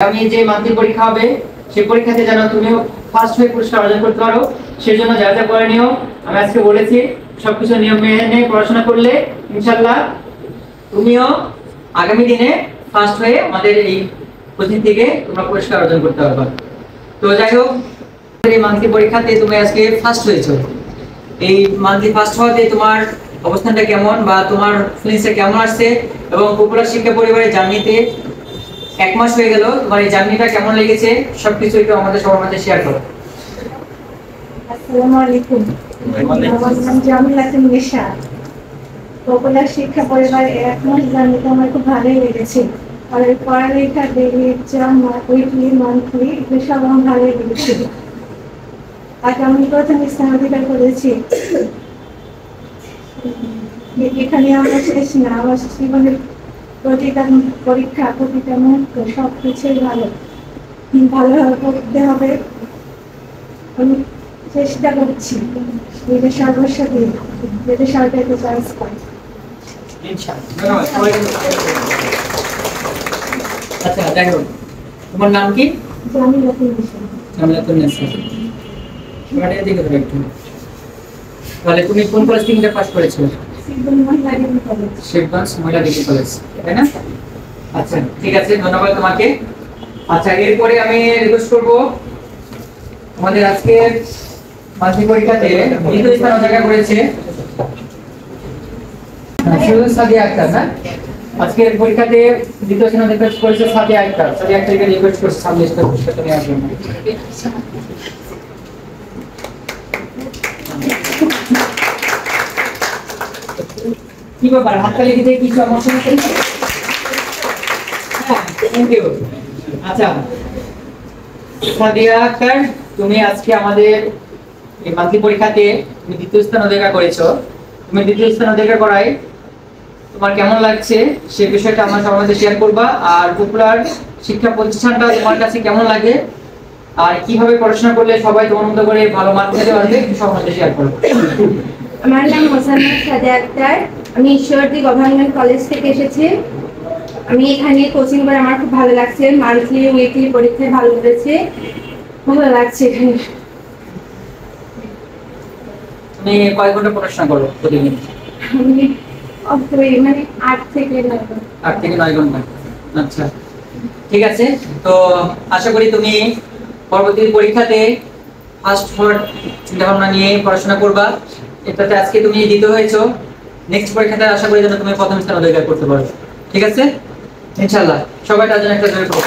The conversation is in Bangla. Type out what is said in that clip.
আমি যে মান্থলি পরীক্ষা হবে সেই পরীক্ষাতে যেন তুমিও ফার্স্ট হয়ে পুরস্কার অর্জন করতে পারো, সেজন্য যা যা করে নিও আমি আজকে বলেছি সবকিছু নিয়ম মেনে পড়াশোনা করলে ইনশাআল্লাহ তুমিও আগামী দিনে ফার্স্ট হয়ে আমাদের এই কোচিং থেকে তোমরা পুরস্কার অর্জন করতে পারবে। তো যাই হোক, এই মান্থলি পরীক্ষাতে তুমি আজকে ফার্স্ট হয়েছো। এই মান্থলি ফার্স্ট হওয়াতে তোমার অবস্থানটা কেমন বা তোমার ফিলিংসটা কেমন আসছে, এবং পপুলার শিক্ষা পরিবারের জার্নিতে 1 মাস হয়ে গেল, তোমার এই জার্নিটা কেমন লেগেছে সবকিছু একটু আমাদের সবার মাঝে শেয়ার করো। আসসালামু আলাইকুম। আমার নাম জামিলা তুনিশা। পপুলার শিক্ষা পরিবারে 1 মাস জার্নিতে আমার খুব ভালোই লেগেছে। আর এই পড়ালেখা ডেইলি এক্সাম উইকলি মান্থলি সব আমার ভালোই লেগেছে। আজ আমি প্রথম স্থানাধিকার করেছি। এখানে আমরা শেষ না, আমার জীবনের প্রতিটা পরীক্ষা প্রতিটা মুহূর্ত সবকিছুই ভালোভাবে পড়তে হবে। আমি চেষ্টা করছি নিজের সর্বস্ব দিয়ে যাতে সরকারকে চান্স পাই। আচ্ছা, যাই হোক, তোমার নাম কি? জামিলা তুনিশা। জামিলা তুনিশা। তোমার দিকে ধরো একটু। তাহলে তুমি কোন কলেজ থেকে পাস করেছো? শিবগঞ্জ মহিলা ডিগ্রি কলেজ। শিবগঞ্জ মহিলা ডিগ্রি কলেজ, তাই না? আচ্ছা, ঠিক আছে, ধন্যবাদ তোমাকে। আচ্ছা, এরপরে আমি রিকোয়েস্ট করব আমাদের আজকে মাধ্যমিক পরীক্ষাতে দ্বিতীয় স্থান অধিকার করেছে সাদিয়া আক্তার, না? আজকের পরীক্ষাতে দ্বিতীয় স্থান অধিকার করেছে সাদিয়া আক্তার। সাদিয়া আক্তারকে রিকোয়েস্ট করছি সামনে এসে পুরস্কারটা নেওয়ার জন্য। কি ব্যাপার, হাততালি দিতে কি সমস্যা হচ্ছে? হ্যাঁ, থ্যাংক ইউ। আচ্ছা, সাদিয়া আক্তার, তুমি আজকে আমাদের এই মান্থলি পরীক্ষাতে তুমি দ্বিতীয় স্থান অধিকার করেছো। তুমি দ্বিতীয় স্থান অধিকার করায় তোমার কেমন লাগছে সে বিষয়টা আমার সবার মধ্যে শেয়ার করবা। আর পপুলার শিক্ষা প্রতিষ্ঠানটা তোমার কাছে কেমন লাগে আর কিভাবে পড়াশোনা করলে সবাই তোমার মতো করে ভালো মার্ক পেতে পারবে সবার মধ্যে শেয়ার করবে। আমার নাম মোসাম্মদ সাদিয়া আক্তার। আমি ঈশ্বরদী গভর্নমেন্ট কলেজ থেকে এসেছি। আমি এখানে কোচিং করে আমার খুব ভালো লাগছে। মান্থলি উইকলি পরীক্ষায় ভালো করেছে, ভালো লাগছে এখানে। তুমি কয় ঘন্টা পড়াশোনা করো প্রতিদিন? আমি মানে 8 থেকে 9 ঘন্টা। 8 থেকে 9 ঘন্টা। আচ্ছা, ঠিক আছে। তো আশা করি তুমি পরবর্তী পরীক্ষাতে ফার্স্ট হওয়ার চিন্তা ভাবনা নিয়ে পড়াশোনা করবা। এটাতে আজকে তুমি দ্বিতীয় হয়েছো, নেক্সট পরীক্ষাতে আশা করি যেন তুমি প্রথম স্থান অধিকার করতে পারো। ঠিক আছে, ইনশাআল্লাহ। সবাই তার জন্য একটা জোরে করো।